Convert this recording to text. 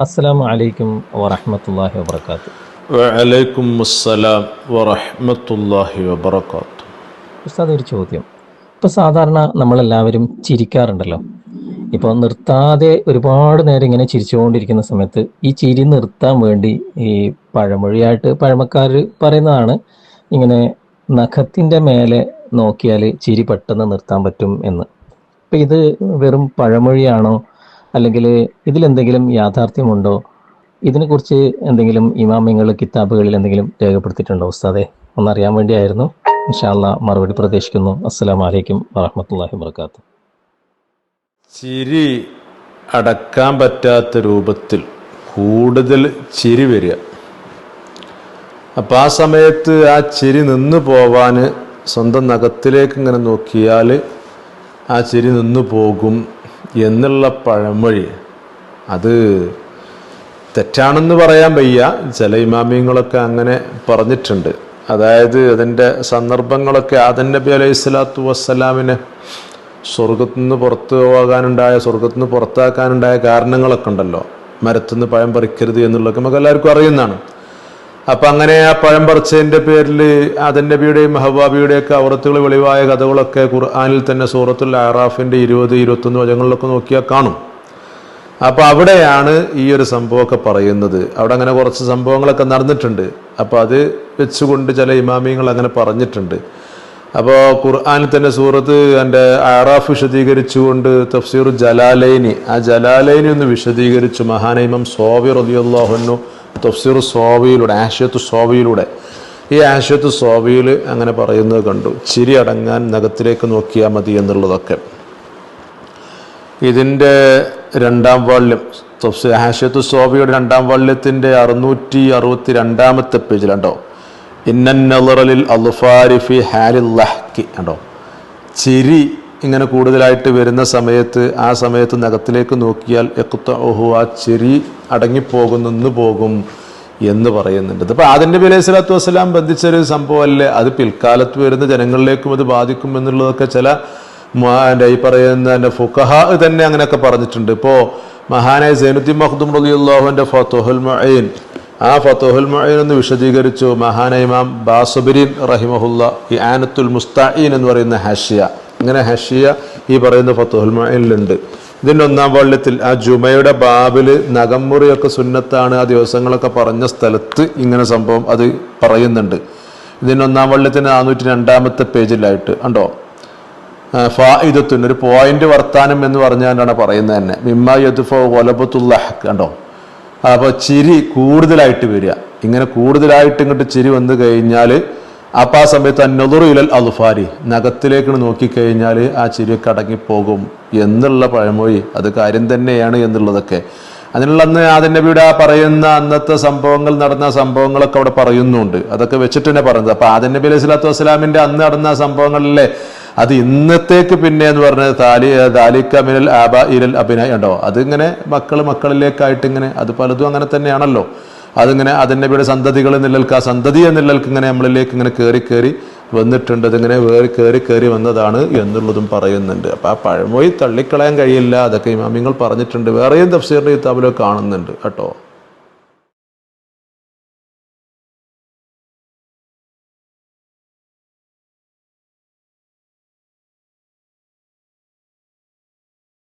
അസ്സലാമു അലൈക്കും വറഹ്മത്തുള്ളാഹി വബറകാതുഹു. വഅലൈക്കും അസ്സലാം വറഹ്മത്തുള്ളാഹി വബറകാതുഹു. ഉസ്താദ്, ഒരു ചോദ്യം. ഇപ്പോൾ സാധാരണ നമ്മളെല്ലാവരും ചിരിക്കാറുണ്ടല്ലോ. ഇപ്പോൾ നിർത്താതെ ഒരുപാട് നേരം ഇങ്ങനെ ചിരിച്ചുകൊണ്ടിരിക്കുന്ന സമയത്ത് ഈ ചിരി നിർത്താൻ വേണ്ടി ഈ പഴമൊഴിയായിട്ട് പഴമക്കാർ പറയുന്നതാണ്, ഇങ്ങനെ നഖത്തിൻ്റെ മേലെ നോക്കിയാൽ ചിരി പെട്ടെന്ന് നിർത്താൻ പറ്റും എന്ന്. അപ്പം ഇത് വെറും പഴമൊഴിയാണോ, അല്ലെങ്കിൽ ഇതിലെന്തെങ്കിലും യാഥാർത്ഥ്യമുണ്ടോ? ഇതിനെക്കുറിച്ച് എന്തെങ്കിലും ഇമാമിങ്ങൾ കിതാബുകളിൽ എന്തെങ്കിലും രേഖപ്പെടുത്തിയിട്ടുണ്ടോ ഉസ്താദെ? ഒന്നറിയാൻ വേണ്ടിയായിരുന്നു. ഇൻഷാ അല്ലാഹ് മറുപടി പ്രതീക്ഷിക്കുന്നു. അസ്സലാമു അലൈക്കും വറഹ്മത്തുള്ളാഹി വബറകാതുഹു. ചിരി അടക്കാൻ പറ്റാത്ത രൂപത്തിൽ കൂടുതൽ ചിരി വരിക. അപ്പം ആ സമയത്ത് ആ ചിരി നിന്ന് പോവാൻ സ്വന്തം നഖത്തിലേക്ക് ഇങ്ങനെ നോക്കിയാൽ ആ ചിരി നിന്ന് പോകും എന്നുള്ള പഴമൊഴി അത് തെറ്റാണെന്ന് പറയാൻ വയ്യ. ചില ഇമാമിയങ്ങളൊക്കെ അങ്ങനെ പറഞ്ഞിട്ടുണ്ട്. അതായത് അതിൻ്റെ സന്ദർഭങ്ങളൊക്കെ ആദം നബി അലൈഹി സ്വലാത്തു വസ്സലാമിനെ സ്വർഗത്തുനിന്ന് പുറത്താക്കാനുണ്ടായ കാരണങ്ങളൊക്കെ ഉണ്ടല്ലോ. മരത്തുനിന്ന് പഴം പറിക്കരുത് എന്നുള്ളതൊക്കെ നമുക്ക് എല്ലാവർക്കും അറിയുന്നതാണ്. അപ്പം അങ്ങനെ ആ പഴം പറിച്ചതിൻ്റെ പേരിൽ ആദം നബിയുടെയും ഹവ്വാബിയുടെയും ഒക്കെ ഔറത്തുകൾ വെളിവായ കഥകളൊക്കെ ഖുർആനിൽ തന്നെ സൂറത്തുൽ അറാഫിൻ്റെ 20-21 വചനങ്ങളിലൊക്കെ നോക്കിയാൽ കാണും. അപ്പോൾ അവിടെയാണ് ഈ ഒരു സംഭവമൊക്കെ പറയുന്നത്. അവിടെ അങ്ങനെ കുറച്ച് സംഭവങ്ങളൊക്കെ നടന്നിട്ടുണ്ട്. അപ്പോൾ അത് വെച്ചുകൊണ്ട് ചില ഇമാമിയങ്ങൾ അങ്ങനെ പറഞ്ഞിട്ടുണ്ട്. അപ്പോൾ ഖുർആനിൽ തന്നെ സൂറത്ത് എൻ്റെ അറാഫ് വിശദീകരിച്ചുകൊണ്ട് തഫ്സീർ ജലാലൈനി, ആ ജലാലൈനി ഒന്ന് വിശദീകരിച്ചു മഹാന ഇമാം സ്വാവി റളിയല്ലാഹു അൻഹു തഫ്സീർ സ്വാവിയിലൂടെ, ആശയത്തു സ്വാവിയിലൂടെ. ഈ ആശയത്തു സ്വാവിയിൽ അങ്ങനെ പറയുന്നത് കണ്ടു, ചിരി അടങ്ങാൻ നഖത്തിലേക്ക് നോക്കിയാൽ മതി എന്നുള്ളതൊക്കെ. ഇതിൻ്റെ 2-ാം വാള്യം ആശയത്തു സ്വാബിയുടെ 2-ാം വാള്യത്തിൻ്റെ 662-ാമത്തെ പേജിലുണ്ടോ, ഇന്നന്നളിൽ അൽഫാരി ഫി ഹാലിൽ ലഹ്കി ഉണ്ടോ. ചിരി ഇങ്ങനെ കൂടുതലായിട്ട് വരുന്ന സമയത്ത് ആ സമയത്ത് നഖത്തിലേക്ക് നോക്കിയാൽ യഖ്തഉഹു, ആ ചിരി അടങ്ങിപ്പോകും, നിന്ന് പോകും എന്ന് പറയുന്നുണ്ട്. അപ്പോൾ ആദം നബി അലൈഹി സ്വലാത്തു വസ്സലാം ബന്ധിച്ചൊരു സംഭവമല്ലേ, അത് പിൽക്കാലത്ത് വരുന്ന ജനങ്ങളിലേക്കും അത് ബാധിക്കും എന്നുള്ളതൊക്കെ ചില ഈ പറയുന്ന ഫുഖഹാ തന്നെ അങ്ങനെയൊക്കെ പറഞ്ഞിട്ടുണ്ട്. ഇപ്പോൾ മഹാനായ സൈനുദ്ദീൻ മഖ്ദൂം റളിയല്ലാഹുവിൻ്റെ ഫതുഹുൽ മുഈൻ, ആ ഫതുഹുൽ മുഈൻ എന്ന് വിശദീകരിച്ചു മഹാനായ ഇമാം ബാസുബിരീൻ റഹിമഹുല്ല ഇആനത്തുൽ മുസ്തഈൻ എന്ന് പറയുന്ന ഹഷിയ. ഇങ്ങനെ ഹഷിയ ഈ പറയുന്ന ഫതുഹുൽ മുഈനിലുണ്ട്. ഇതിൻ്റെ 1-ാം വാള്യത്തിൽ ആ ജുമയുടെ ബാബിൽ നഖംമുറിയൊക്കെ സുന്നത്താണ് ആ ദിവസങ്ങളൊക്കെ പറഞ്ഞ സ്ഥലത്ത് ഇങ്ങനെ സംഭവം അത് പറയുന്നുണ്ട്. ഇതിൻ്റെ 1-ാം വാള്യത്തിന് 402-ാമത്തെ പേജിലായിട്ട് ഉണ്ടോ, ഫായിദത്തുൻ, ഒരു പോയിന്റ് വർത്താനം എന്ന് പറഞ്ഞാലാണ് പറയുന്നത് തന്നെ. മിമ്മ യദ്ഫഉ ഗലബത്തുല്ലഹ് കണ്ടോ. അപ്പോൾ ചിരി കൂടുതലായിട്ട് വരിക, ഇങ്ങനെ കൂടുതലായിട്ട് ഇങ്ങോട്ട് ചിരി വന്നു കഴിഞ്ഞാൽ അപ്പം ആ സമയത്ത് അന്നദുറു ഇലൽ അൽഫാരി, നഖത്തിലേക്ക് നോക്കിക്കഴിഞ്ഞാൽ ആ ചിരിയൊക്കെ അടങ്ങിപ്പോകും എന്നുള്ള പഴമൊഴി അത് കാര്യം തന്നെയാണ് എന്നുള്ളതൊക്കെ. അതിനുള്ള അന്ന് ആദം നബിയുടെ ആ പറയുന്ന അന്നത്തെ സംഭവങ്ങൾ, നടന്ന സംഭവങ്ങളൊക്കെ അവിടെ പറയുന്നുണ്ട്. അതൊക്കെ വെച്ചിട്ട് തന്നെ പറയുന്നത്. അപ്പോൾ ആദം നബി അലൈഹി സ്വലാത്തു വസ്സലാമിൻ്റെ അന്ന് നടന്ന സംഭവങ്ങളിലെ അത് ഇന്നത്തേക്ക് പിന്നെ എന്ന് പറഞ്ഞത് ദാലിക മിനൽ ആബാ ഇലൽ അബ്നാഇ ഉണ്ടോ. അതിങ്ങനെ മക്കളിലേക്കായിട്ട് ഇങ്ങനെ അത് പലതും അങ്ങനെ തന്നെയാണല്ലോ. അതിങ്ങനെ ആദം നബിയുടെ സന്തതികൾ എന്നുള്ളൽക്ക് ആ സന്തതി എന്നുള്ളൽക്ക് ഇങ്ങനെ നമ്മളിലേക്ക് ഇങ്ങനെ കയറി വന്നിട്ടുണ്ട്. അതിങ്ങനെ കയറി വന്നതാണ് എന്നുള്ളതും പറയുന്നുണ്ട്. അപ്പോൾ ആ പഴമൊഴി തള്ളിക്കളയാൻ കഴിയില്ല. അതൊക്കെ ഇമാമിങ്ങൾ പറഞ്ഞിട്ടുണ്ട്. വേറെയും തഫ്സീറിൻ്റെ കിതാബിലൊക്കെ കാണുന്നുണ്ട് കേട്ടോ.